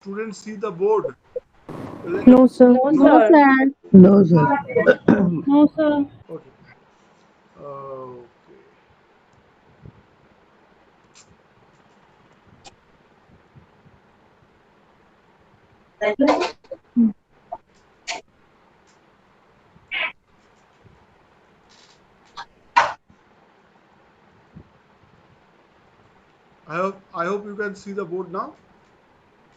students see the board? No, sir. No, No, sir. sir. No, sir. No, sir. Okay. Okay. I hope you can see the board now.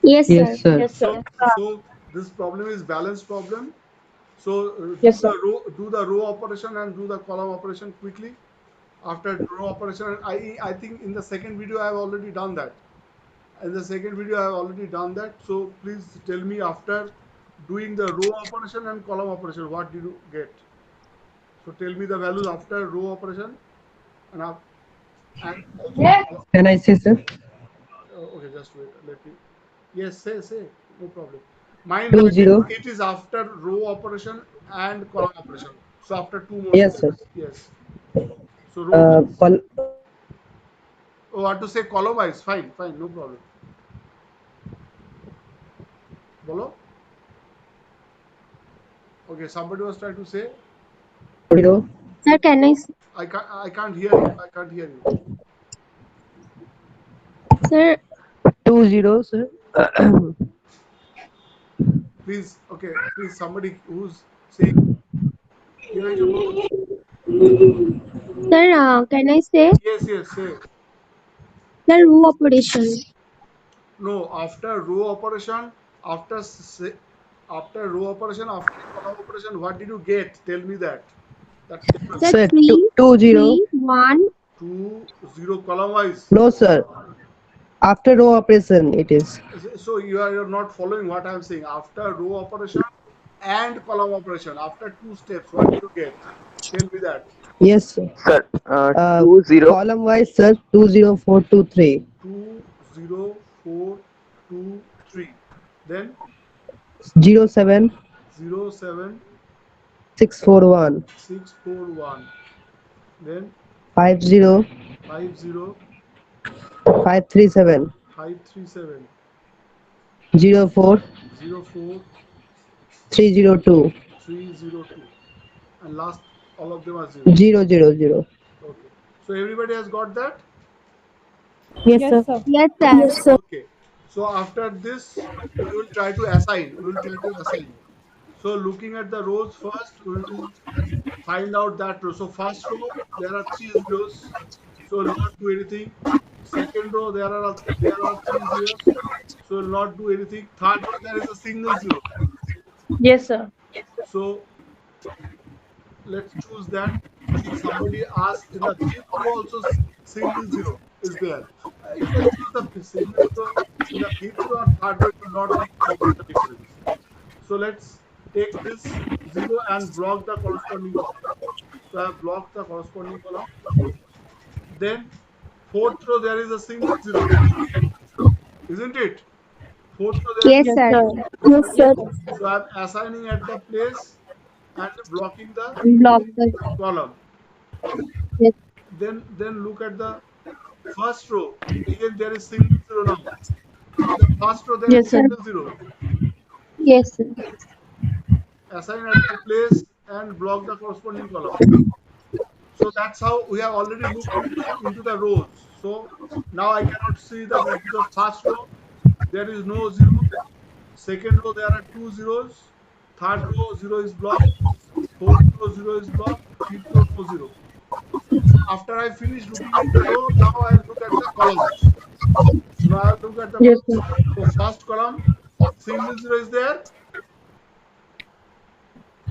Yes, Yes, sir. sir. Yes, sir. So this problem is balance problem. So Yes, sir. do the row operation and do the column operation quickly. After row operation, I think in the second video I have already done that. In the second video I have already done that. So please tell me after doing the row operation and column operation, what did you get? So tell me the values after row operation and and also the column. Can I say, sir? Okay, just wait. Let me. Yes, say. No problem. Mine Two zero. it is after row operation and column operation. So after two more Yes, sir. steps. Yes. So row wise. Call. Oh, what to say column wise? Fine, no problem. Bolo? Okay, somebody was trying to say. Zero. Sir, can I, I can't hear you. I can't hear you. sir, 20, sir. Please, okay, please somebody who's saying here is your bolo. sir, can I say Yes, say. the row operation? No, after row operation, after after row operation, after column operation, what did you get? Tell me that. That's different. Sir, Sir, three, 20. three, one. 2 0 column wise. No, sir. After row operation, it is. So you're not following what I'm saying. After row operation and column operation, after two steps, what did you get? Tell me that. Yes, sir. Sir, 20. Column wise, sir. 20423. 2 0 4 2 3. Then 07 0 7 641. 6 4 1. Then 50 50 537. 5 3 7. 04 0 4 302. 3 0 2. And last, all of them are zeros. 000. Okay. So everybody has got that? Yes, sir. Yes, sir. Okay. So after this, we will try to assign. We will try to assign. So looking at the rows first, we will find out that row. So first row, there are three zeros. So we'll not do anything. Second row, there are three zeros. So we'll not do anything. Third row, there is a single zero. Yes, sir. So let's choose that. See, somebody asked in the fifth row also single zero is there. You can choose the single zero in the fifth row or third row. It will not make the difference. So let's take this zero and block the corresponding column. So I have blocked the corresponding column. Then fourth row there is a single zero, isn't it? Fourth row there is Yes, Yes, sir. sir. Yes, sir. so I'm assigning at the place and blocking the Block the. column. Yes, Then look at the first row. Again there is single zero now. In the first row there is Yes, sir. single zero. yes, sir. Assign at the place and block the corresponding column. So that's how we have already looked into the rows. So now I cannot see the values of first row. There is no zero. Second row there are two zeros. Third row zero is blocked. Fourth row zero is blocked. Fifth row no zero. So after I finish looking at the row, now I'll look at the columns. So now I'll look at the Yes, columns. sir. So first column, single zero is there.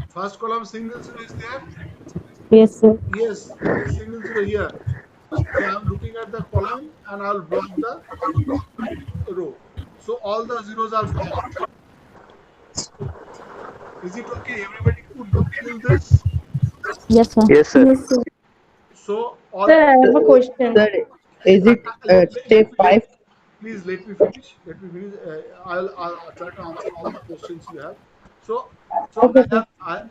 First column single zero is there. Yes, sir. Yes, there is single zero here. So I'm looking at the column and I'll block the row. So all the zeros are blocked. Is it okay? Everybody could do till this. Yes, sir. Yes, sir. So all Sir, I have a question. Sir, is it step 5? please let me finish. Let me finish. I'll try to answer all the questions you have. So Okay, sir.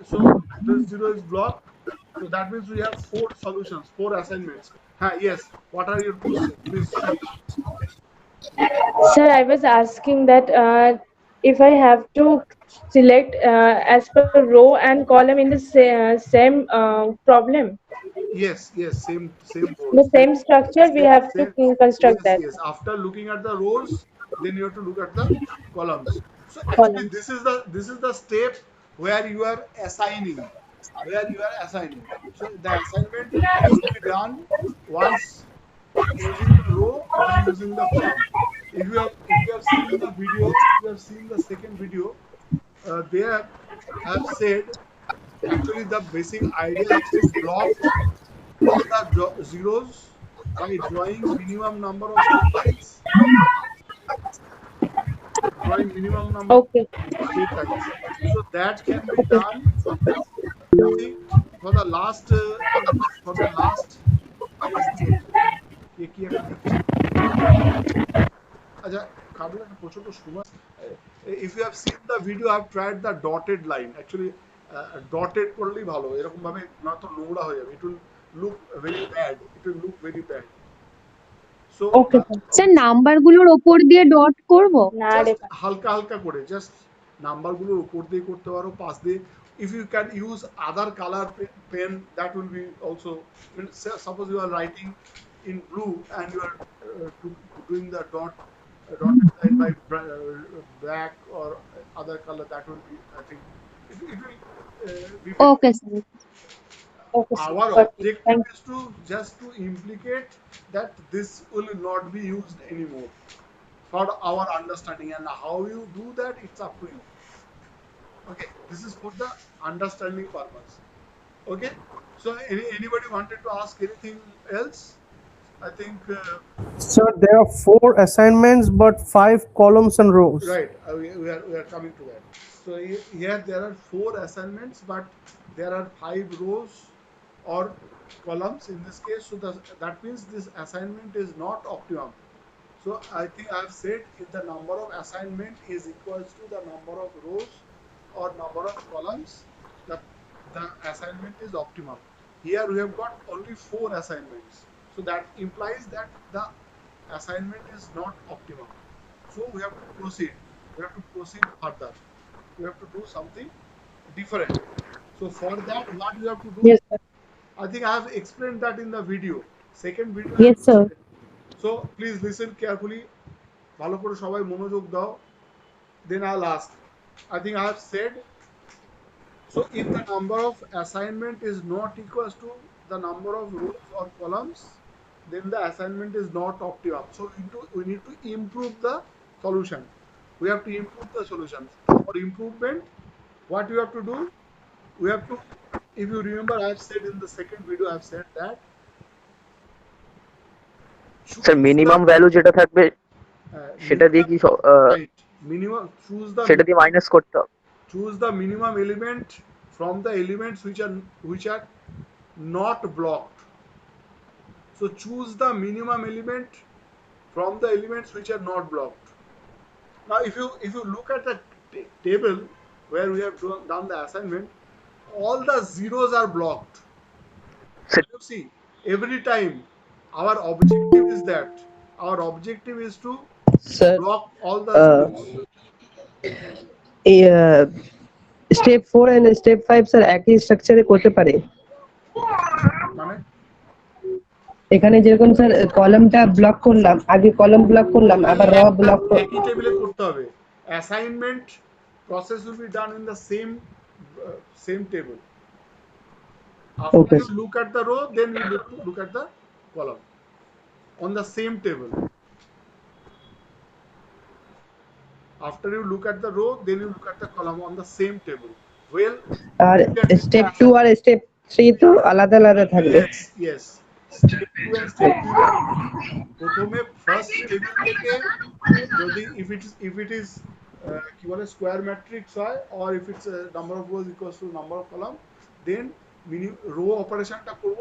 so this zero is blocked. So that means we have four solutions, four assignments. Yes. What are your questions? Please finish. Sir, I was asking that if I have to select as per row and column in the same problem, Yes, yes, same board. the same structure, we Same, have to same, construct yes, that yes. After looking at the rows, then you have to look at the columns. So actually, columns. this is the step where you are assigning, So the assignment will be done once using the row, then using the column. If you have seen the video, if you have seen the second video, there I have said actually the basic idea is to block all the zeros by drawing minimum number of straight lines. Drawing minimum number of Okay. straight lines. So that can be done. I think for the last কে কি একটা লিখছে আচ্ছা কাবিলা প্রচন্ড সময় if you have seen the video I have tried the dotted line actually dotted করলেই ভালো এরকম ভাবে না তো নোংরা হয়ে যাবে it will look very bad so Okay, sir. Sir নাম্বারগুলোর ওপর দিয়ে ডট করব? না রে জাস্ট হালকা হালকা করে জাস্ট নাম্বারগুলোর উপর দিয়ে করতে পারো পাশ দিয়ে if you can use other color pen that will be also suppose you are writing in blue and you are doing the dotted line by black or other color that will be I think it will be better. Okay sir. Okay, sir. Our Got it. objective Thank is to just to implicate that this will not be used anymore for our understanding, and how you do that it's up to you. Okay, this is for the understanding purpose. Okay, so anybody wanted to ask anything else? I think So there are 4 assignments but 5 columns and rows. right, we are coming to that. So here there are 4 assignments but there are 5 rows or columns in this case, so that means this assignment is not optimum. So I think I have said if the number of assignment is equals to the number of rows or number of columns, the assignment is optimum. Here we have got only 4 assignments. So that implies that the assignment is not optimum. So we have to proceed. We have to proceed further. We have to do something different. So for that, what you have to do? Yes, sir. I think I have explained that in the video. Second video. Yes, sir. So please listen carefully. ভালো করে সবাই মনোযোগ দাও. Then I'll ask. I think I have said. So if the number of assignment is not equals to the number of rows or columns, then the assignment is not optimum. So we need to improve the solution. We have to improve the solution. For improvement, what you have to do? We have to, if you remember, I have said in the second video, I have said that sir minimum value যেটা থাকবে সেটা দিয়ে কি right, minimum সেটা দিয়ে minus করতে হবে choose the minimum element from the elements which are not blocked. So choose the minimum element from the elements which are not blocked. Now if you look at the table where we have done the assignment, all the zeros are blocked. Sir- You see, every time our objective is that our objective is to Sir, block all the zeros. Step 4 and step 5 sir একই স্ট্রাকচারে করতে পারে মানে এখানে যেরকম sir কলামটা block করলাম আগে column block করলাম আবার র ব্লক একই টেবিলে করতে হবে assignment process will be done in the same table. After Okay. you look at the row, then you look at the column on the same table. After you look at the row, then you look at the column on the same table. Well, আর step 2 আর step 3 তো আলাদা আলাদা থাকবে yes. Step 2 and step 3 প্রথমে first table থেকে যদি if it is কি বলে স্কয়ার ম্যাট্রিক্স হয় or if it's number of rows equals to number of column, then row অপারেশনটা করব,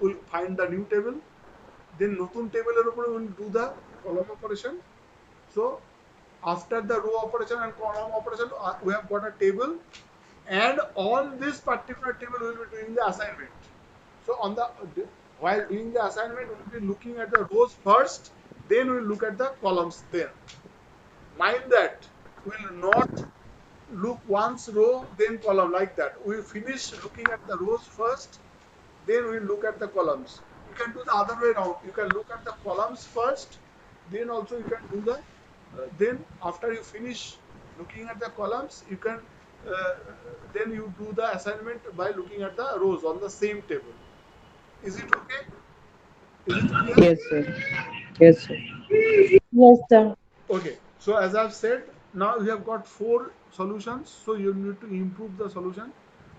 we'll find the new table, then নতুন টেবিলের উপরে we'll do the column operation. So after the row operation and column operation, we have got a table, and on this particular table we will be doing the assignment. So while doing the assignment, we will be looking at the rows first Then we'll look at the columns then. Mind that we'll not look once row, then column like that. We'll finish looking at the rows first, then we'll look at the columns. You can do the other way around. You can look at the columns first, then also you can do the, then after you finish looking at the columns, you can, then you do the assignment by looking at the rows on the same table. Is it okay? Is it clear? Yes, sir. Yes, sir. Yes, sir. Okay, so as I've said, now we have got 4 solutions, so you need to improve the solution.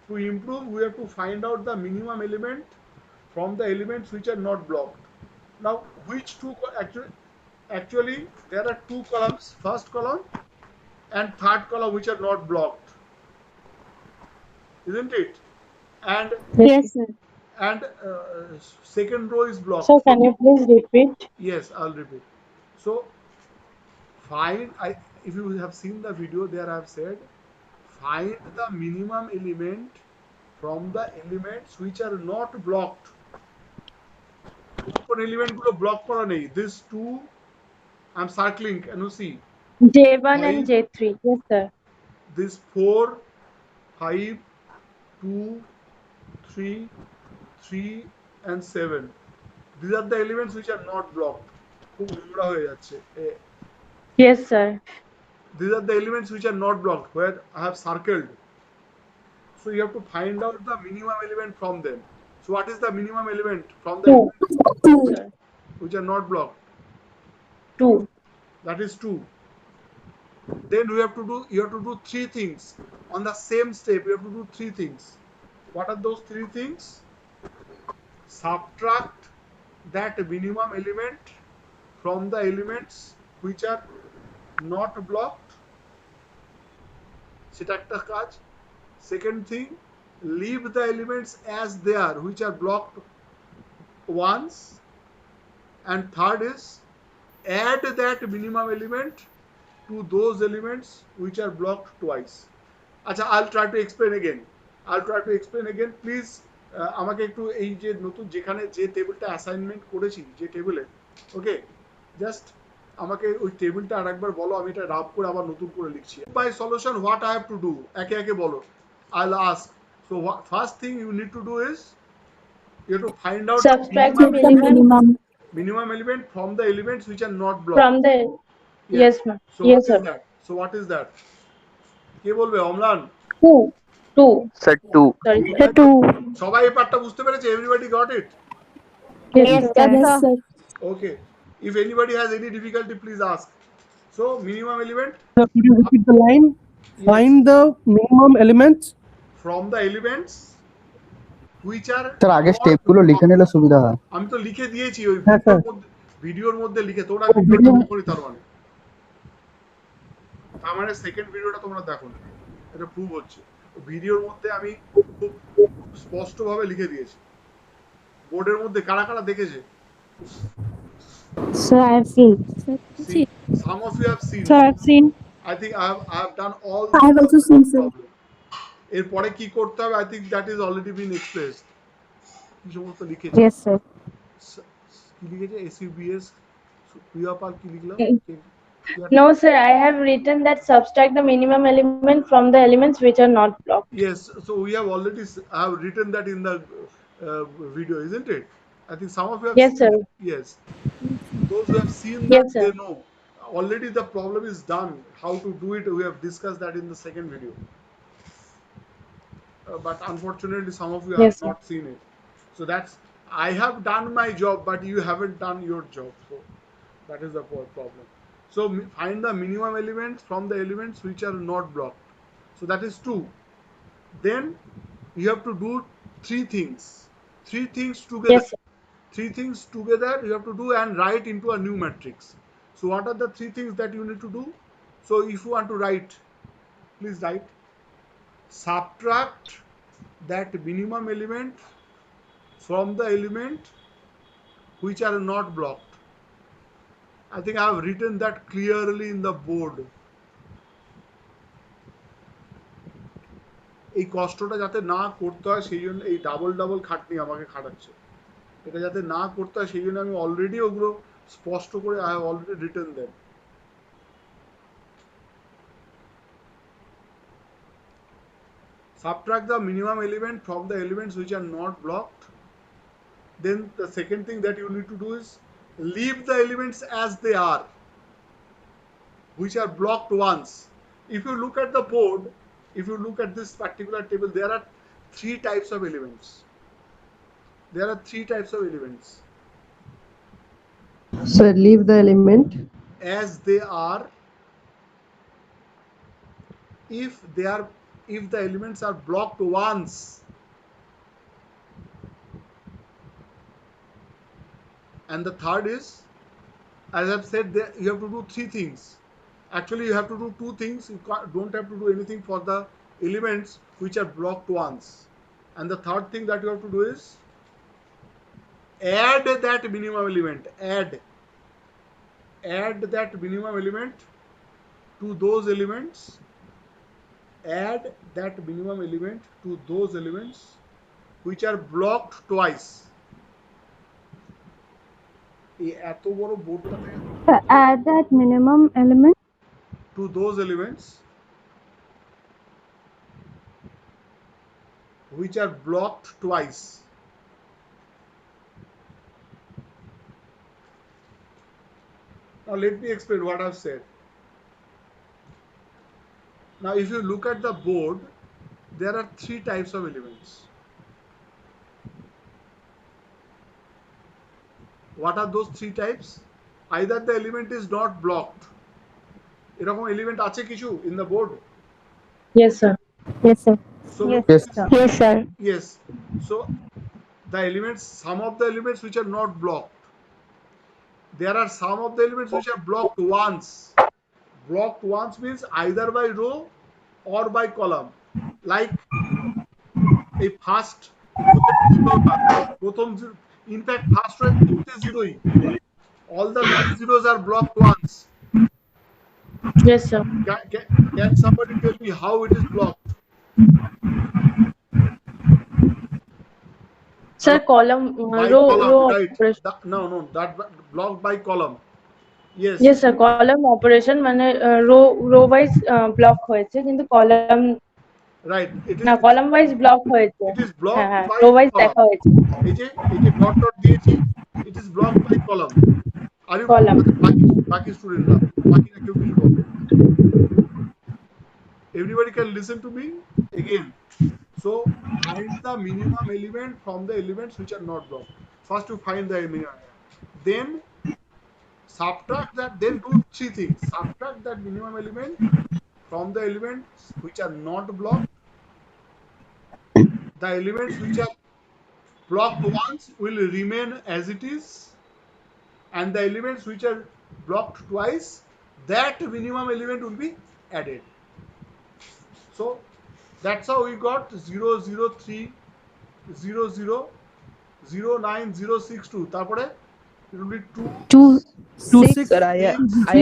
To improve, we have to find out the minimum element from the elements which are not blocked. Now, which two actually there are 2 columns, first column and third column which are not blocked, isn't it? And Yes, sir. second row is blocked. So can you please repeat? Yes, I'll repeat. So if you have seen the video, there I have said find the minimum element from the elements which are not blocked. কোন element গুলো block করা নেই? This 2 I'm circling, can you see? J1 and Five. J3. Yes, sir. This 4, 5, 2, 3, 3 and 7. These are the elements which are not blocked. খুব নোংরা হয়ে যাচ্ছে। Yes, sir. These are the elements which are not blocked, where I have circled. So you have to find out the minimum element from them. So what is the minimum element from the elements which are not blocked? 2. That is 2. Then you have to do 3 things on the same step. You have to do 3 things. What are those 3 things? Subtract that minimum element from the elements which are not blocked. সেটা একটা কাজ। Second thing, leave the elements as they are which are blocked once. And third is add that minimum element to those elements which are blocked twice. আচ্ছা, I'll try to explain again. Please আমাকে একটু এই যে নতুন যেখানে যে টেবিলটা assignment করেছি যে টেবিলে, ওকে, জাস্ট আমাকে ওই টেবিলটা আরেকবার বলো, আমি এটা রাব করে আবার নতুন করে লিখছি। By solution what I have to do, একে একে বলো। I'll ask. So first thing you need to do is you have to find out Subtract the the minimum element from the elements which are not blocked. from the. Yes, ma'am. So Yes, what sir. is that? So what is that? কে বলবে? অম্লান? 2. Sir, 2. Sorry, sir. 2. সবাই এই পার্টটা বুঝতে পেরেছে? Everybody got it? Yes, sir. Yes, sir. Okay. If anybody has any difficulty, please ask. So minimum element Sir, could you repeat the line? Find the minimum elements. from the elements which are sir আগে not স্টেপগুলো লিখে নিলে সুবিধা হয়। আমি তো লিখে দিয়েছি ওই হ্যাঁ, স্যার। ভিডিওর মধ্যে লিখে, তোমরা ও, ভিডিওটা video- দেখো তার মানে সেকেন্ড ভিডিওটা তোমরা দেখো, এটা প্রুভ হচ্ছে। ভিডিওর মধ্যে আমি খুব স্পষ্টভাবে লিখে দিয়েছি। বোর্ডের মধ্যে কারা কারা দেখেছে? Sir, I have seen. See, some of you have seen. Sir, I have seen. I think I have done all. I have also seen, sir. এরপরে কি করতে হবে? I think that is already been expressed. কি সমস্ত লিখেছে? Yes, sir. কি লিখেছে? SUBS প্রিয়াপাল কি লিখলাম? No, sir. I have written that subtract the minimum element from the elements which are not blocked. Yes, so we have already have written that in the video, isn't it? I think some of you have Yes, seen sir. it. Yes. Those who have seen Yes, that, sir. they know. Already the problem is done. How to do it, we have discussed that in the second video. But unfortunately, some of you have Yes, sir. not seen it. So that's, I have done my job, but you haven't done your job. So that is the problem. So find the minimum elements from the elements which are not blocked. So that is 2. Then you have to do 3 things. 3 things together. Yes, sir. 3 things together you have to do and write into a new matrix. So what are the 3 things that you need to do? So if you want to write, please write. Subtract that minimum element from the element which are not blocked. I think I have written that clearly in the board. এই কষ্টটা যাতে না করতে হয় সেই জন্য এই double খাটনি আমাকে খাটাচ্ছে। এটা যাতে না করতে হয় সেই জন্য আমি অলরেডি ওগুলো স্পষ্ট করে I have already written them. Subtract the minimum element from the elements which are not blocked. Then the second thing that you need to do is leave the elements as they are, which are blocked once. If you look at the board, if you look at this particular table, there are three types of elements. There are three types of elements. Sir, leave the element. As they are, if the elements are blocked once, and the third is, as I've said, you have to do three things. Actually, you have to do two things. You don't have to do anything for the elements which are blocked once. And the third thing that you have to do is add that minimum element. Add that minimum element to those elements. Add that minimum element to those elements which are blocked twice. এই এত বড় বোর্ডটাতে Add that minimum element. to those elements which are blocked twice. Now let me explain what I've said. Now if you look at the board, there are three types of elements. What are those three types? Either the element is not blocked. এরকম element আছে কিছু in the board? Yes, sir. Yes, sir. So Yes, look, Yes, sir. yes. So the elements, some of the elements which are not blocked. There are some of the elements which are blocked once. Blocked once means either by row or by column. Like a first, in fact, first row is zero. All the zeros are blocked once. Yes, sir. Can somebody tell me how it is blocked? Sir, column, By row column, right? operation. No, that blocked by column. Yes. Yes, sir. Column operation মানে row wise block হয়েছে কিন্তু column Right. না column wise block হয়েছে। It is blocked হ্যাঁ হ্যাঁ by row wise column. দেখা হয়েছে। এই যে ডট ডট দিয়েছি, it is blocked by column. Are you Column. বাকি স্টুডেন্টরা বাকিরা কেউ কিছু বলবে? Everybody can listen to me again. So find the minimum element from the elements which are not blocked. First you find the minimum, then subtract that, then do three things. Subtract that minimum element from the elements which are not blocked. The elements which are blocked once will remain as it is, and the elements which are blocked twice, that minimum element will be added. So that's how we got 0 0 3 0 0 0 9 0 6 2. তারপরে it will be 2 Six, sir. I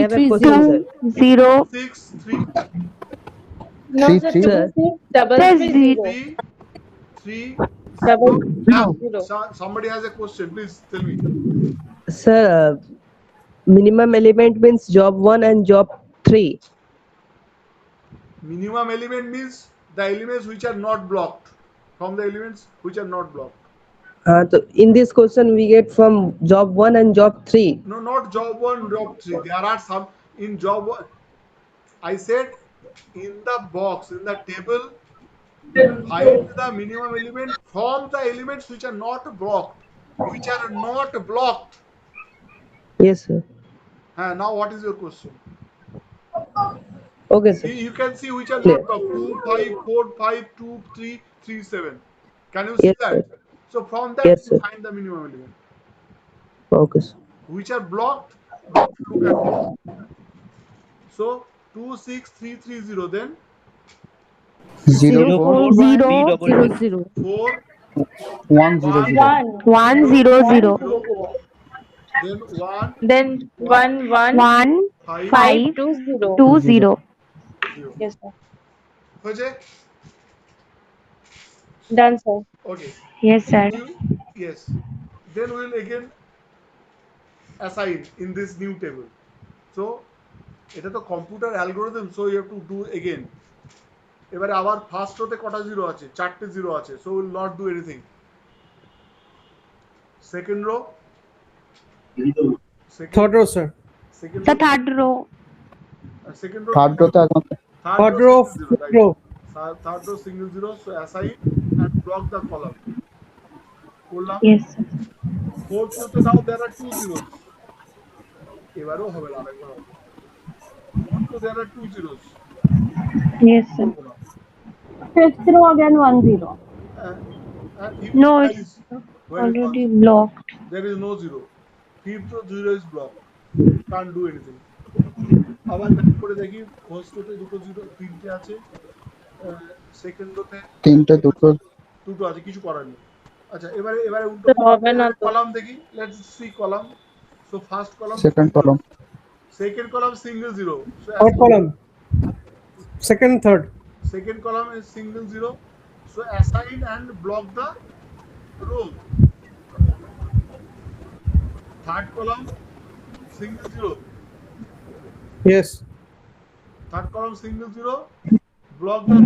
have a question, sir. 0 6 3 No, Three, sir. three. Double six, double Sir, three, 3 3. double Now, zero. somebody has a question, please tell me. Sir, minimum element means job 1 and job 3. Minimum element means the elements which are not blocked, from the elements which are not blocked. So in this question we get from job 1 and job 3. No, not job 1, job 3. There are some in job 1. I said in the box, in the table, find the minimum element from the elements which are not blocked. Which are not blocked. Yes, sir. Now what is your question? Okay, sir. You can see which are Clear. not blocked. 2 5 4 5 2 3 3 7. Can you see Yes, that? sir. So from that Yes, you sir. find the minimum element. Okay, sir. Which are blocked, look at them. So 2 6 3 3 0, then 0 0 4 4 0 0 0 4 1 0 0. 1 1 0 0 then 1 then 1 1 1 5 5 5 2 0. 2 0 0. Yes, sir. হয়েছে? Done, sir. Okay. Yes, sir. Yes. Then we'll again assign in this new table. So এটা তো computer algorithm, so you have to do again. এবারে আবার first রোতে কটা zero আছে? 4টে zero আছে, so will not do anything. Second row, Third row, sir. Second The third row. Second row, third রোতে একদম Third row, fourth row. Third row single zero, so assign and block the column করলাম। Yes, sir. Fourth রোতে now there are two zeros, এবারেও হবে না, আরেকবার হবে। তো there are two zeros, Yes, sir. Fifth row again 1 0. No, it's already blocked. There is no zero. Fifth row zero is blocked. Can't do anything. আবার back করে দেখি, first রোতে দুটো জিরো, তিনটে আছে, সেকেন্ড রোতে তিনটে দুটো দুটো আছে, কিছু করার নেই। আচ্ছা, এবারে উল্টো তো হবে না তো। কলাম দেখি, let's see column. So first column, second column second column single zero, so Third column. Second, third. second column is single zero, so assign and block the row. Third column single zero, Yes. third column single zero, block the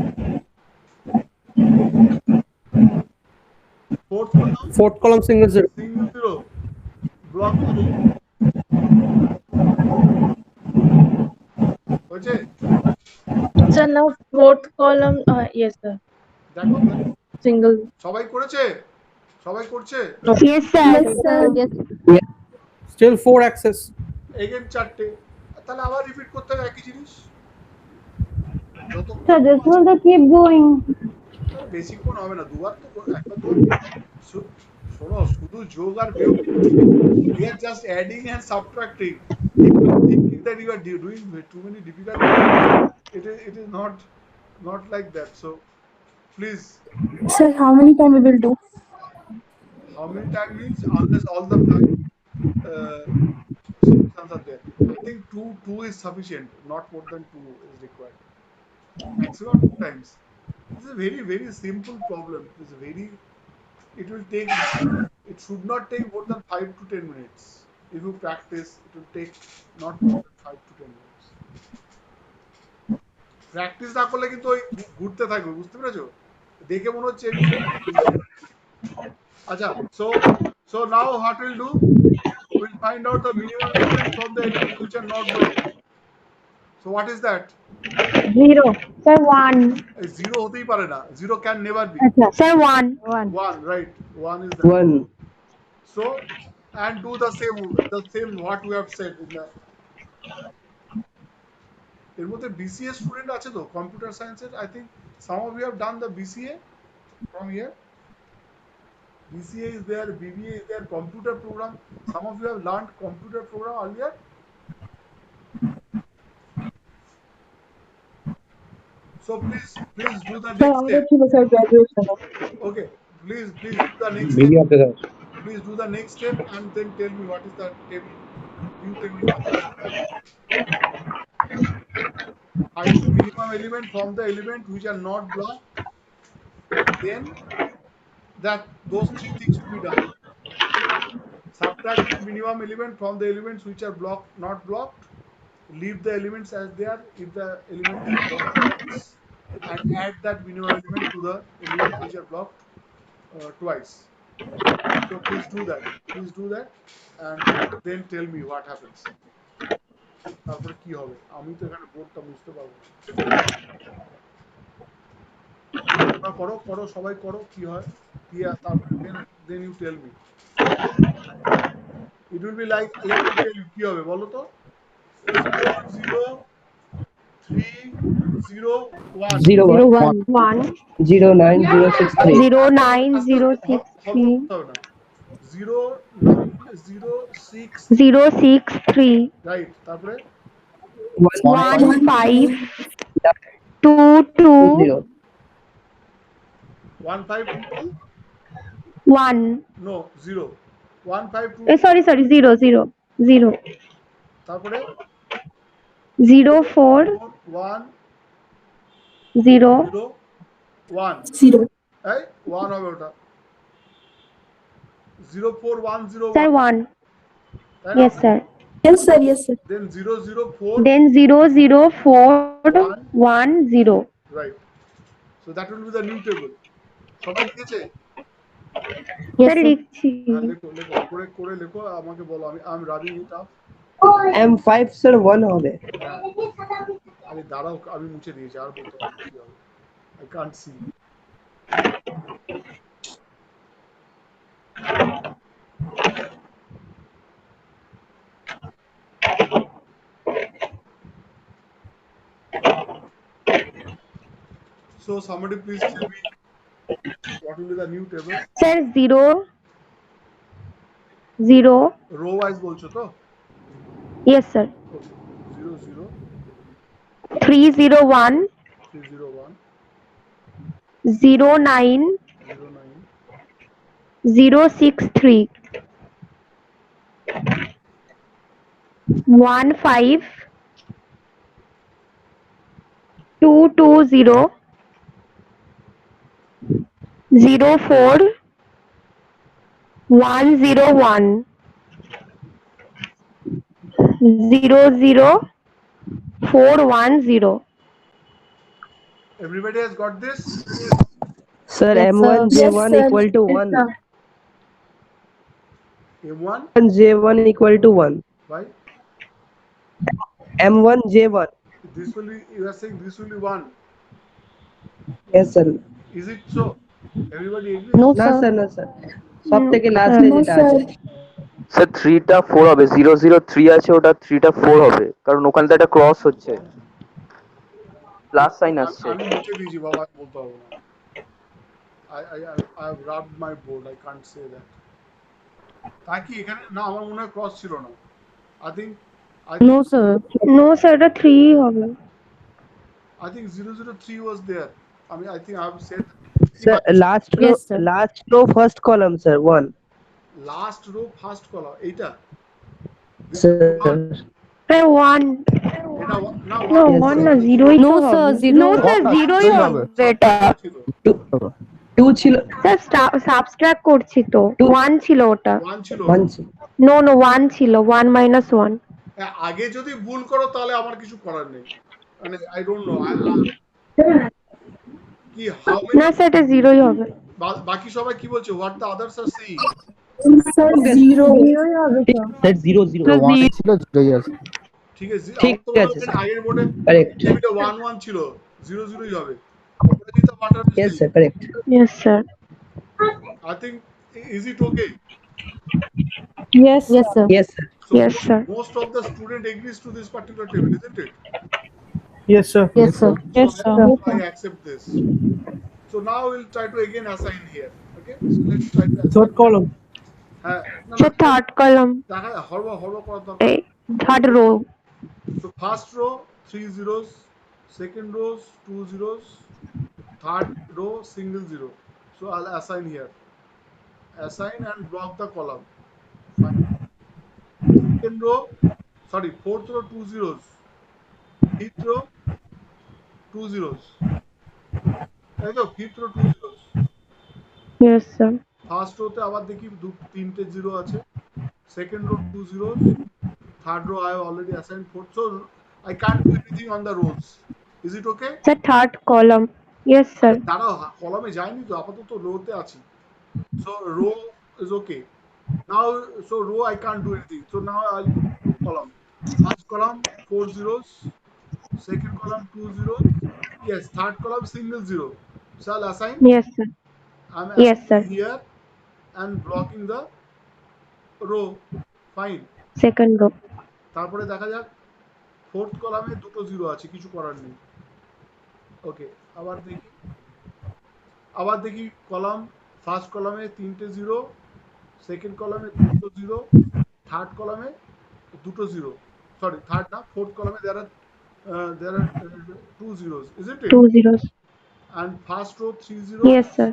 fourth column Fourth column, single zero. single zero, block the row. হয়েছে? Sir, now fourth column, yes, sir. দেখো Single. সবাই করেছে, সবাই করছে। Yes, sir. Yes, sir. Yes. Still 4 access. Again চারটে, তাহলে আবার repeat করতে হবে একই জিনিস। যতক্ষণ Sir, this will keep going. বেশিক্ষণ হবে না, দুবার তো একবার তো শোনো, শুধু যোগ আর বিয়োগ, we are just adding and subtracting. If you are thinking that you are doing too many difficult things, it is not like that. So please, Sir, how many time we will do? how many time means unless all the solutions are there. I think two is sufficient, not more than 2 is required. Maximum 2 times. This is a very simple problem. It should not take more than 5 to 10 minutes. If you practice, it will take not more than 5 to 10 minutes. Practice না করলে কিন্তু ওই ঘুরতে থাকবে, বুঝতে পেরেছো? দেখে মনে হচ্ছে। আচ্ছা, so now what we'll do, we'll find out the minimum element from the elements which are not blocked. So what is that? 0. Sir, 1. Zero হতেই পারে না, zero can never be. Sir, 1. 1. 1, right? 1 is that. 1. So, and do the same what we have said in the. এর মধ্যে BCA student আছে তো computer সায়েন্সের? I think some of you have done the BCA from here. BCA is there, BBA is there, computer program. Some of you have learned computer program earlier. So please do the next step. Okay, please do the next step. Please do the next step and then tell me what is the table. You tell me what is that. Find the minimum element from the element which are not blocked. Then those 3 things will be done. Subtract the minimum element from the elements which are not blocked. Leave the elements as they are if the element is blocked, and add that minimum element to the elements which are blocked twice. So please do that and then tell me what happens. তারপরে কি হবে? আমি তো এখানে বোর্ডটা বুঝতে পারবো না। করো সবাই করো, কি হয় তারপরে then you tell me. It will be like, let me tell you কি হবে বলো তো। 0 3 0 1 0 1 1. 0 9 0 6 3. 0 9 0 6 3. 0 9 0 6 0 6 3. রাইট, তারপরে 1 5 2 2. 0. 1 5 2 1. no 0 1 5 2 Sorry 0 0 0. তারপরে 0 4 1 0 0 1 0. এই 1 হবে ওটা। 0 4 1 0 Sir, 1 1. Yes, sir. Yes, sir. Yes, sir. Then 004 Then 00410. right. So that will be the new table. সবাই লিখেছে? Sir, লিখছি। হ্যাঁ লেখো লেখো করে করে লেখো আমাকে বলো আমি rubbing it up. M5 sir 1 হবে। হ্যাঁ আরে দাঁড়াও আমি মুছে দিয়েছি আর বলতে হবে কি হবে I can't see So somebody please tell me what will be the new table? Sir, 0 Row wise বলছো তো? Yes, sir. Okay. 0 301 301 09 09 063 15 220 04 101 00410. Everybody has got this? Sir M1 J1 sir. equal to 1. M1 J1 equal to 1. why? M1 J1. This will be you are saying this will be 1. Yes sir. Is it so? Everybody agrees? No, না sir. Sir না sir সব থেকে লাস্টে No, যেটা sir. আছে sir 3টা 4 হবে, 003 আছে ওটা 3টা 4 হবে, কারণ ওখানে তো একটা ক্রস হচ্ছে, প্লাস সাইন আসছে। আমি মুছে দিয়েছি বাবা বলতে হবে না I have rubbed my board I can't say that তা কি এখানে না আমার মনে হয় ক্রস ছিল না I think No, sir. No, sir, এটা 3 হবে। I think 003 was there I think I have said sir Yes, sir. last row first column sir 1 last row first column এইটা sir প্রায় 1 এটা না No, Yes, 1 sir. না 0ই No, তো sir. হবে। 0. No, sir, 0ই হবে এটা। ছিল 2 ছিল স্যার সাবট্রাক্ট করছি তো 1 ছিল ওটা। 1 ছিল 1 ছিল No, 1 ছিল 1 minus 1 আগে যদি ভুল করো তাহলে আমার কিছু করার নেই মানে I don't know কি how না many স্যার এটা 0ই হবে। বাকি সবাই কি বলছে what the others are saying Sir, 0. 0ই হবে তো। sir 0 0 ঠিক আছে ঠিক আমার তো আছে, মনে হয় আগের বোর্ডে correct এটা 1 1 ছিল 0 0ই হবে ওপরে দিতে butter yes sir correct Yes, sir. I think is it okay Yes, sir. yes sir so Yes, sir. most of the student agrees to this particular table isn't it Yes, sir. Yes, sir. Yes, so sir. I accept this so now we'll try to again assign here okay so let's try to assign Third column. হ্যাঁ না sir third column দেখা হরবা করার দরকার এই third rho So first row 3 zeros, second row 2 zeros, third row single zero. So I'll assign here. Assign and block the column. Fine. Second row, sorry, fourth row 2 zeros. Fifth row 2 zeros. তাই তো fifth row 2 zeros. Yes sir First row তে আবার দেখি তিনটে zero আছে. Second row 2 zeros. Third row I have already assigned fourth. So I can't do anything on the rows. Is it okay? Sir third column yes sir দাঁড়াও কলমে যাইনি তো আপাতত রোতে আছি so row is okay now so row I can't do anything so now I'll do column first column 4 zeros second column 2 zeros yes third column single zero so I'll assign yes sir I'm Yes, sir. assigning here and blocking the row fine second rho তারপরে দেখা যাক fourth কলামে দুটো zero আছে কিছু করার নেই ওকে আবার দেখি কলাম ফার্স্ট কলামে তিনটে জিরো সেকেন্ড কলামে দুটো জিরো থার্ড কলামে দুটো জিরো সরি থার্ড না ফোর্থ কলামে there are two zeros isn't it 2 zeros and first row 3 zeros yes sir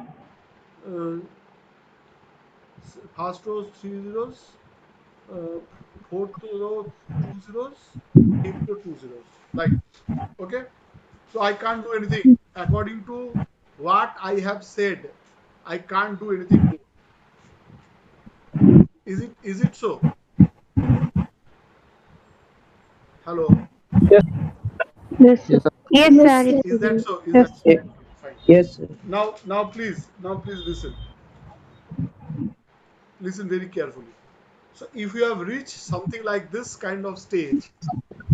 first row 3 zeros fourth row 2 zeros fifth row 2 zeros right okay so I can't do anything according to what I have said I can't do anything more is it so Hello. Yes, sir. Yes, sir. Is that so? Is Yes. that so? Ye- Fine. Yes, sir. Now please listen. Listen very carefully. So if you have reached something like this kind of stage,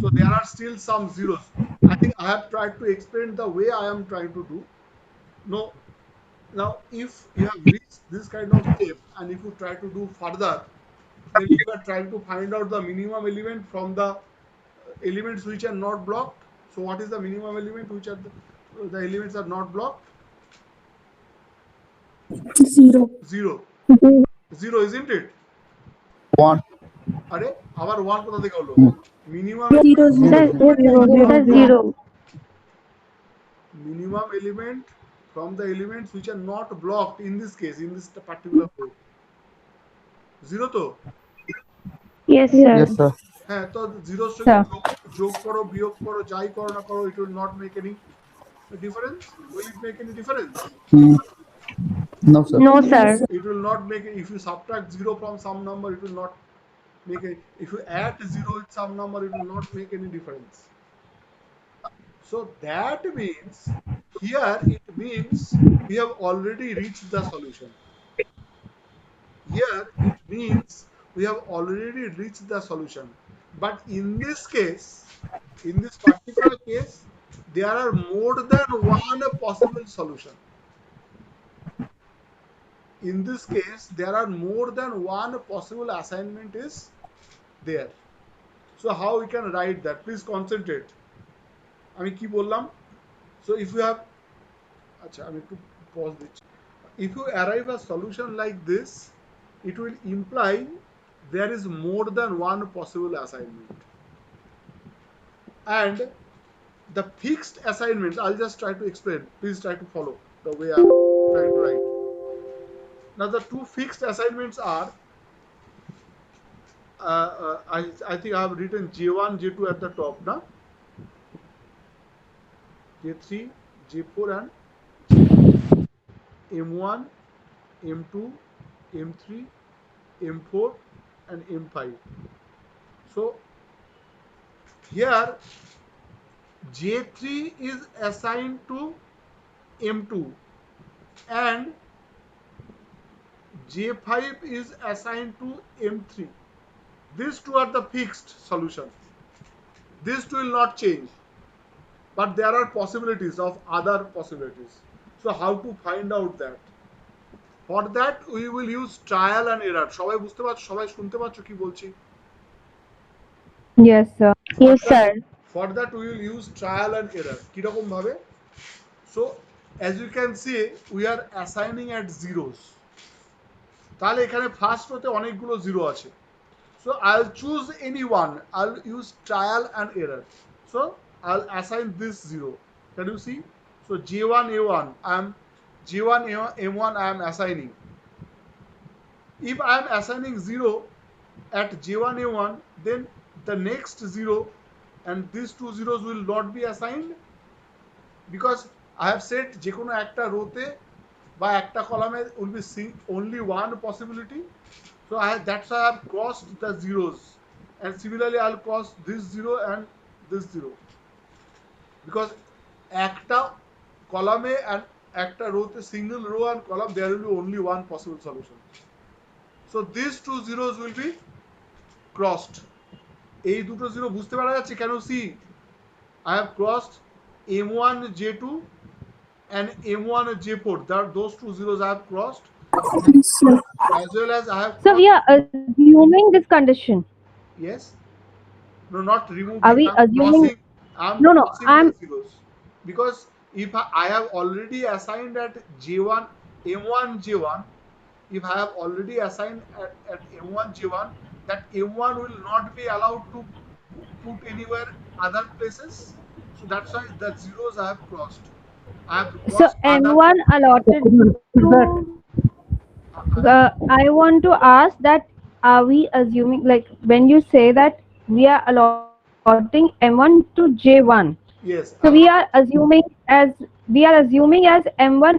so there are still some zeros. I think I have tried to explain the way I am trying to do. No, now if you have reached this kind of step and if you try to do further, then you are trying to find out the minimum element from the elements which are not blocked. So what is the minimum element which are the elements are not blocked? 0. Zero. Zero, isn't it? আরে আবার one কোথা থেকে হলো? Minimum 0, Sir, 0. sir, 0. minimum element from the elements which are not blocked in this case, in this particular code. Zero তো? Yes, sir. Yes, sir. হ্যাঁ, তো জিরোর সঙ্গে Sir. যোগ করো বিয়োগ করো যাই করো না করো, it will not make any difference. Will it make any difference? No, sir. No, sir. It will not make it. If you subtract zero from some number, it will not make it. If you add zero with some number, it will not make any difference. So that means here it means we have already reached the solution. Here it means we have already reached the solution. But in this case, in this particular case, there are more than one possible solution. In this case, there are more than one possible assignment is there. So how we can write that? Please concentrate. আমি কি বললাম? So if you have, আচ্ছা আমি একটু pause দিচ্ছি. If you arrive a solution like this, it will imply there is more than one possible assignment. And the fixed assignments, I'll just try to explain. Please try to follow the way I'm trying to write. Now the two fixed assignments are, I think I have written J1, J2 at the top, na? J3, J4 and M1, M2, M3, M4 and M5. So here J3 is assigned to M2 and J5 is assigned to M3. These two are the fixed solution. These two will not change. But there are possibilities of other possibilities. So how to find out that? For that we will use trial and error. সবাই বুঝতে পারছো? সবাই শুনতে পাচ্ছো কি বলছি? Yes, sir. Yes, sir. For that we will use trial and error. কিরকম ভাবে? So as you can see, we are assigning at zeros. তাহলে এখানে ফার্স্ট রোতে অনেকগুলো জিরো আছে. So I'll choose any one. I'll use trial and error. So I'll assign this zero. Can you see? So J1 A1, J1 M1 I am assigning. If I am assigning 0 at J1 A1, then the next 0 and these two zeros will not be assigned, because I have said যে কোনো একটা রোতে বা একটা কলামে will be only one possibility. So that's why I have crossed the zeros, and similarly I'll cross this 0 and this 0, because একটা কলামে and একটা রোতে, single row and column, there will be only one possible solution. So these two zeros will be crossed. এই দুটো zero বুঝতে পারা যাচ্ছে? Can you see? I have crossed M1 J2 and M1 J4. Those two zeros I have crossed, as well as I have So we are assuming this condition. yes, no, not removing. Are we I'm assuming- crossing, I'm No, crossing I'm- the zeros, because if I have already assigned at J1 M1 J1, if I have already assigned at M1 J1, that M1 will not be allowed to put anywhere other places. So that's why the zeros I have crossed. I have So crossed other- M1 allotted to. I want to ask that, are we assuming, like when you say that we are allotting M1 to J1, Yes. so we are assuming as M1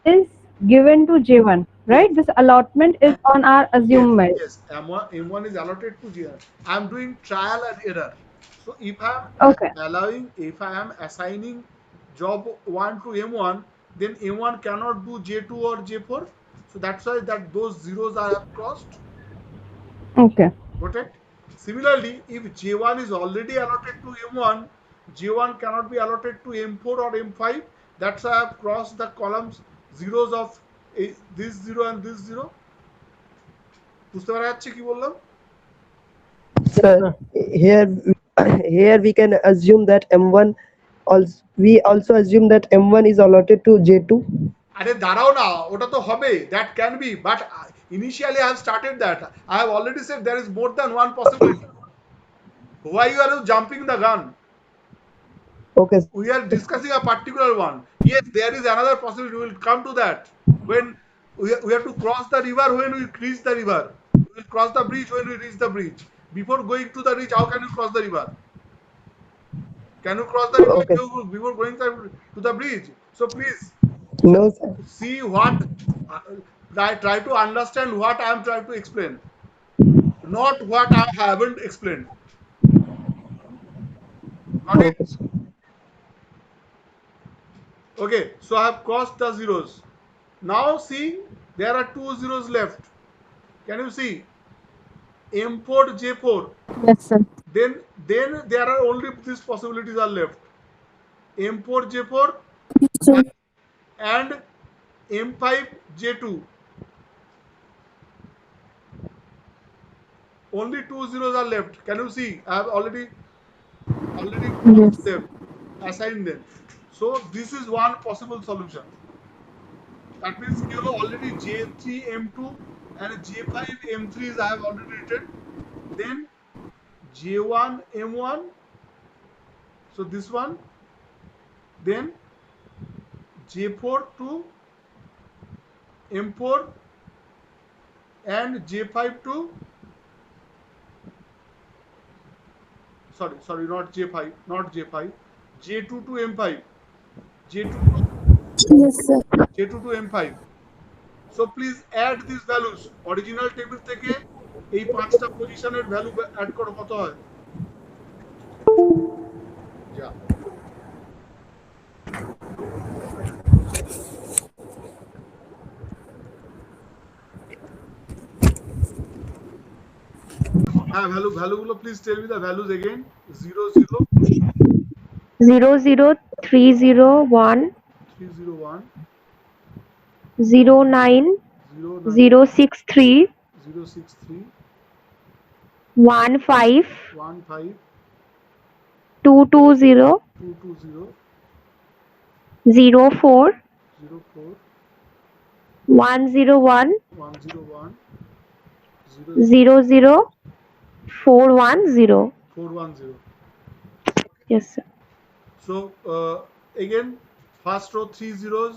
is given to J1, right? This allotment is on our assessment. Yes, M1 is allotted to J1. I am doing trial and error. So if I Okay. am if I am assigning job 1 to M1, then M1 cannot do J2 or J4. So that's why that those zeros I have crossed. Okay. Got it? Similarly, if J1 is already allotted to M1, J1 cannot be allotted to M4 or M5. That's why I have crossed the columns zeros of this zero and this zero. বুঝতে পারা যাচ্ছে কি বললাম? Yes, Sir, sir. here here we can assume that M1 also we also assume that M1 is allotted to J2. আরে দাঁড়াও না, ওটা তো হবে, that can be, but initially I have started that. I have already said there is more than one possibility. Why you are jumping the gun? Okay, We are discussing a particular one. Yes, there is another possibility. We will come to that. When we have to cross the river, when we reach the river. We will cross the bridge when we reach the bridge. Before going to the bridge, how can you cross the river? Can you cross the river okay. before going to the bridge? So please No, sir. see what try to understand what I am trying to explain, not what I haven't explained. Got it? Okay, sir. Okay, so I have crossed the zeros. Now see, there are two zeros left. Can you see? M4, J4. Yes, sir. Then there are only these possibilities are left. M4, J4 Sir. and M5, J2. Only two zeros are left. Can you see? I have already Yes. them, assigned them. So this is one possible solution. That means you have already J3, M2 and J5, M3s I have already written. Then J1, M1. So this one. Then J4 to M4 and J5 to sorry, not J5, J2 to M5, J2 Yes, sir. to M5. So please add these values. Original table থেকে এই পাঁচটা পজিশনের value add করো, কত হয়? যা হ্যাঁ, ভ্যালুগুলো please tell me the values again. 0 0 00301 301 09 09 063 063 15 15 220 220 04 04 101 101 00 410. 410. Yes, sir. So again, first row 3 zeros,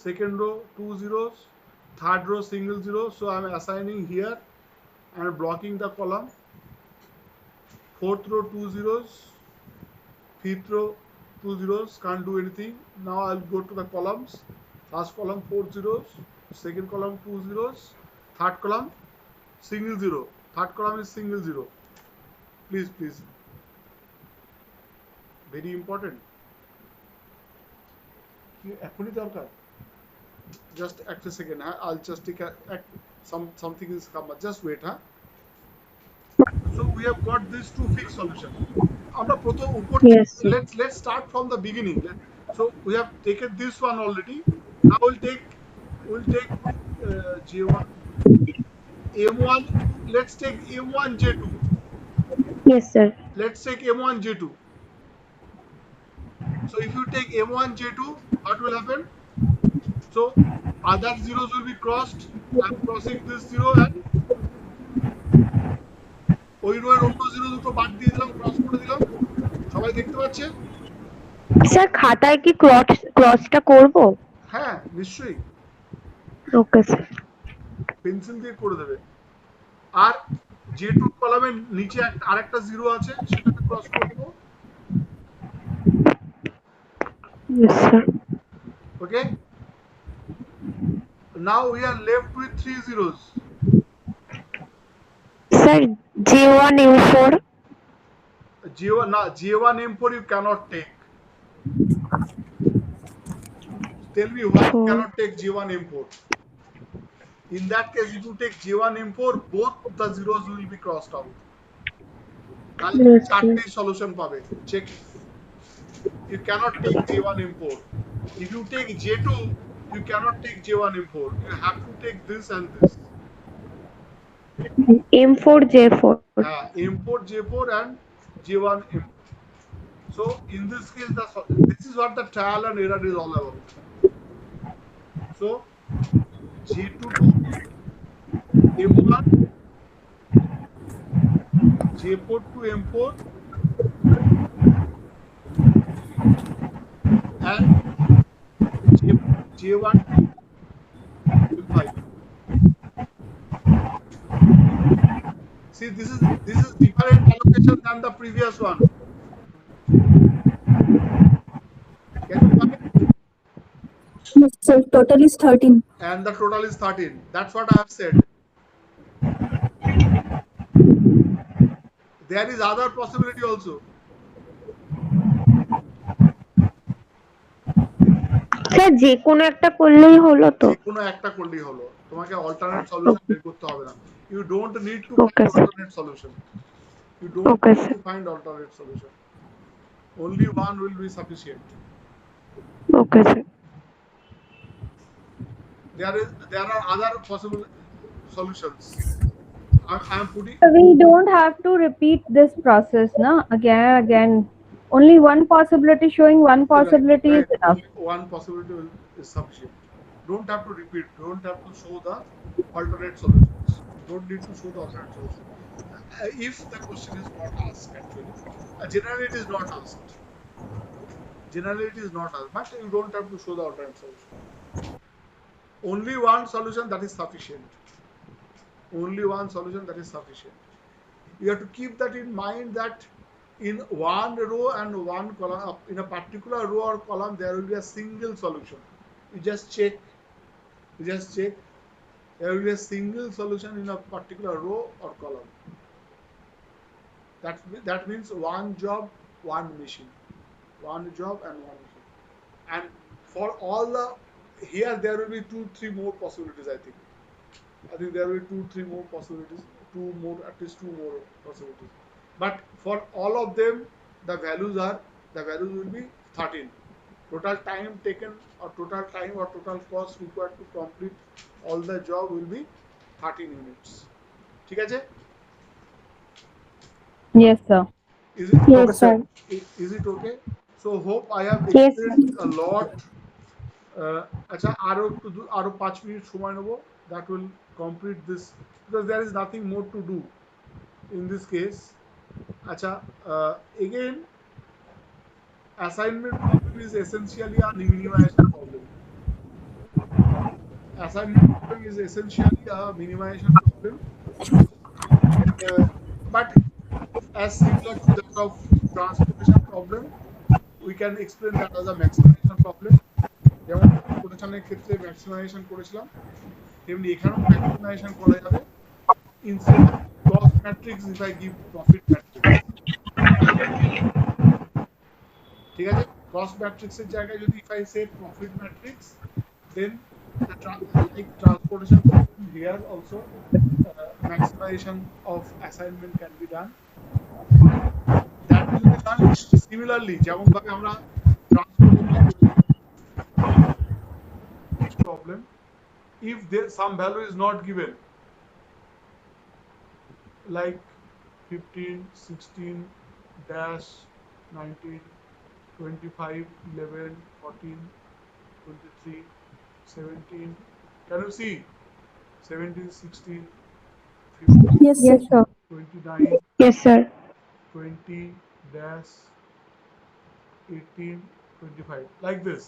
second row 2 zeros, third row single zero. So I'm assigning here and blocking the column. Fourth row 2 zeros, fifth row 2 zeros, can't do anything. Now I'll go to the columns. First column 4 zeros, second column 2 zeros, third column single zero, third column is single zero. Please very important. এখনই দরকার, just a second. I'll just take something is come. Just wait. So we have got these two fixed solution. আমরা প্রথম উপর Yes, sir. let's start from the beginning. So we have taken this one already. Now we'll take J1 M1. Let's take M1 J2. Yes, sir. Let's take M1 J2. So if you take M1 J2, what will happen? So other zeros will be crossed. I'm crossing this zero and ওই রোয়ের অন্য zero দুটো বাদ দিয়ে দিলাম, cross করে দিলাম. সবাই দেখতে পাচ্ছে? স্যার খাতায় কি ক্রসটা করব? হ্যাঁ, নিশ্চয়ই ওকে স্যার। পেন্সিল দিয়ে করে দেবে। আর J2 কলামের নিচে আরেকটা জিরো আছে, সেটাকে ক্রস করে দেবো। Yes, sir. Okay? Now we are left with 3 zeros. Sir, J1 M4. J1 M4 you cannot take. Tell me why you cannot take J1 M4. In that case, if you take J1 M4, both the zeros will be crossed out. তাহলে তুমি চারটে solution পাবে. Check. You cannot take J1 M4. If you take J2, you cannot take J1 M4. You have to take this and this. M4 J4. M4 J4 and J1 M4. So in this case, this is what the trial and error is all about. So J2 to M1, J4 to M4, and J1 to M5. See, this is different allocation than the previous one. Can you find it? Yes, sir. Total is 13. And the total is 13. That's what I have said. There is other possibility also. Sir যে কোনো একটা করলেই হলো তো কোনো একটা করলেই হলো, তোমাকে অল্টারনেট সলিউশন বের করতে হবে না. You don't need to Okay, find sir. alternate solution. You don't Okay, need sir. to find alternate solution. Only one will be sufficient. Okay sir There are other possible solutions. I am putting we don't have to repeat this process na again and again. Only one possibility showing one possibility right, is enough. one possibility is sufficient. Don't have to repeat. Don't have to show the alternate solutions. Don't need to show the alternate solution. If the question is not asked, actually, generally it is not asked. Generally it is not asked, but you don't have to show the alternate solution. Only one solution, that is sufficient. Only one solution, that is sufficient. You have to keep that in mind, that in one row and one column, in a particular row or column, there will be a single solution. You just check. There will be a single solution in a particular row or column. That means one job, one machine. One job and one machine. And for all the, here there will be 2-3 more possibilities, I think. There will be 2-3 more possibilities, at least two more possibilities. But for all of them, the values will be 13. Total time taken, or total time or total cost required to complete all the job will be 13 units. ঠিক আছে? Yes sir. Is it Yes, okay? sir. Is it okay? So hope I have Yes. explained a lot. আচ্ছা আরো 5 minute সময় নেব. That will complete this, because there is nothing more to do in this case. আচ্ছা, again, assignment problem is essentially a minimization problem. Assignment problem is essentially a minimization problem, but as similar to that of transportation problem, we can explain that as a maximization problem. যেমন কোটেশনের ক্ষেত্রে maximisation করেছিলাম, তেমনি এখানেও maximisation করা যাবে. Instead of cost matrix, if I give profit matrix, ঠিক আছে, cost matrix এর জায়গায় যদি if I say profit matrix, then like transportation problem, here also maximization of assignment can be done. That will be done similarly যেমন ভাবে আমরা transportation problem. If some value is not given, like 15, 16, dash, 19, 25, 11, 14, 23, 17. Can you see? 17, 16, 15, Yes, Yes sir. sir. 29, Yes sir. 20, dash, 18, 25, like this.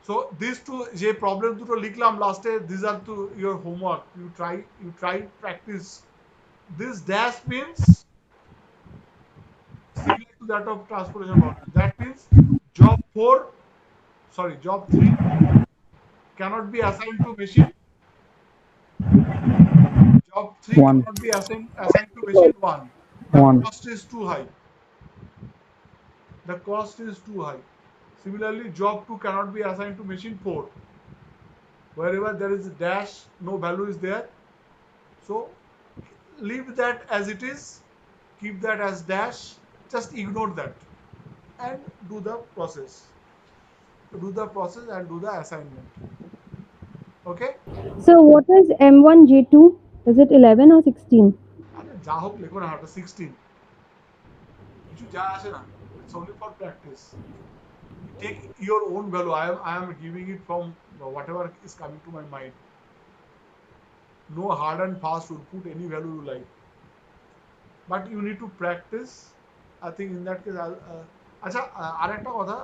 So these two যে problem দুটো লিখলাম লাস্টে, these are to your homework. You try practice. This dash means similar to that of transportation problem. That means job 3 cannot be assigned to machine. Job 3 One. cannot be assigned to machine 1. 1. cost is too high. The cost is too high. Similarly, job 2 cannot be assigned to machine 4. Wherever there is a dash, no value is there. So leave that as it is. Keep that as dash. Just ignore that and do the process. Do the process and do the assignment. Okay? So what is M1 J2? Is it 11 or 16? আরে যা হোক লেখো না ওটা 16 কিছু যা আসে না it's only for practice. Take your own value. I am giving it from whatever is coming to my mind. No hard and fast rule. Put any value you like. But you need to practice. I think in that case, আচ্ছা আরেকটা কথা,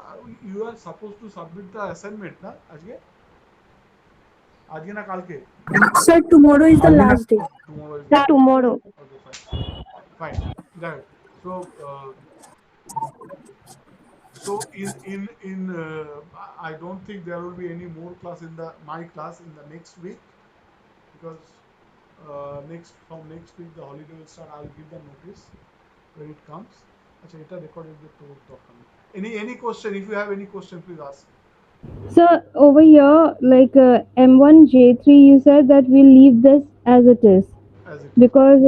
you are supposed to submit the assignment না আজকে না কালকে? Sir, tomorrow is the last day. Tomorrow is Tomorrow. okay, fine. Right. So in I don't think there will be any more class in my class in the next week, because from next week the holiday will start. I'll give the notice when it comes. Acha eta recorded to any question? If you have any question, please ask. So over here, like M1 J3, you said that we'll leave this as it is As it because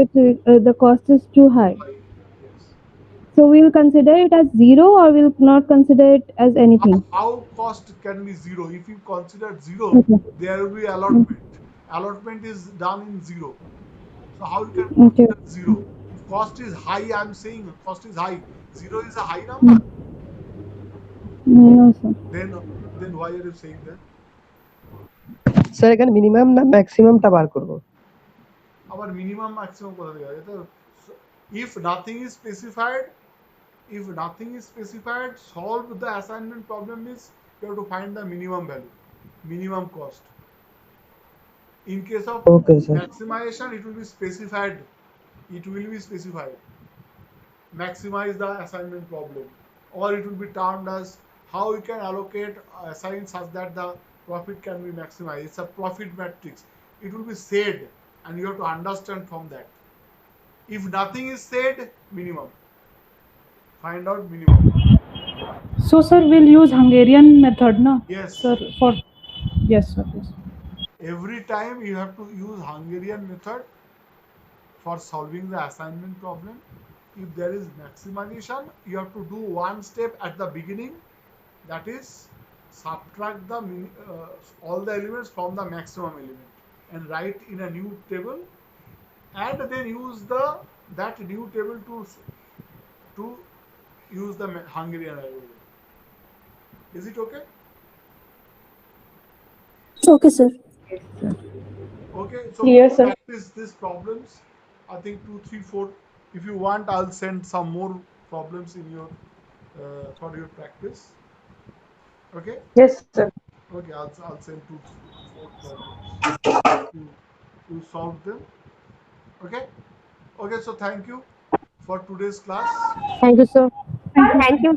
the cost is too high. yes. So we'll consider it as 0 or we'll not consider it as anything. How cost can be 0? If you consider 0, Okay. there will be allotment. Allotment is done in 0. So how you can Okay. consider 0? If cost is high, I am saying cost is high. 0 is a high number. No, sir. Then why are you saying that? Sir এখানে minimum না ম্যাক্সিমামটা বার করব? Our minimum maximum কথা দেওয়া আছে। If nothing is specified, solve the assignment problem is you have to find the minimum value, minimum cost. In case of Okay, sir. maximization, it will be specified. Maximize the assignment problem, or it will be termed as how you can allocate assign such that the profit can be maximized. It's a profit matrix. It will be said, and you have to understand from that. If nothing is said, minimum. Find out minimum. So sir, we'll use Hungarian method, na? Yes. Sir, yes sir. Yes. Every time you have to use Hungarian method for solving the assignment problem. If there is maximization, you have to do one step at the beginning, that is subtract the all the elements from the maximum element and write in a new table, and then use that new table to use the Hungarian algorithm. Is it okay? Okay, sir. Okay, so Yes, sir. practice these problems. I think 2, 3, 4. If you want, I'll send some more problems in your for your practice. Okay. Yes, sir. Okay, I'll send 2, 4 problems to solve them. Okay. Okay. So thank you for today's class. Thank you, sir. Thank you.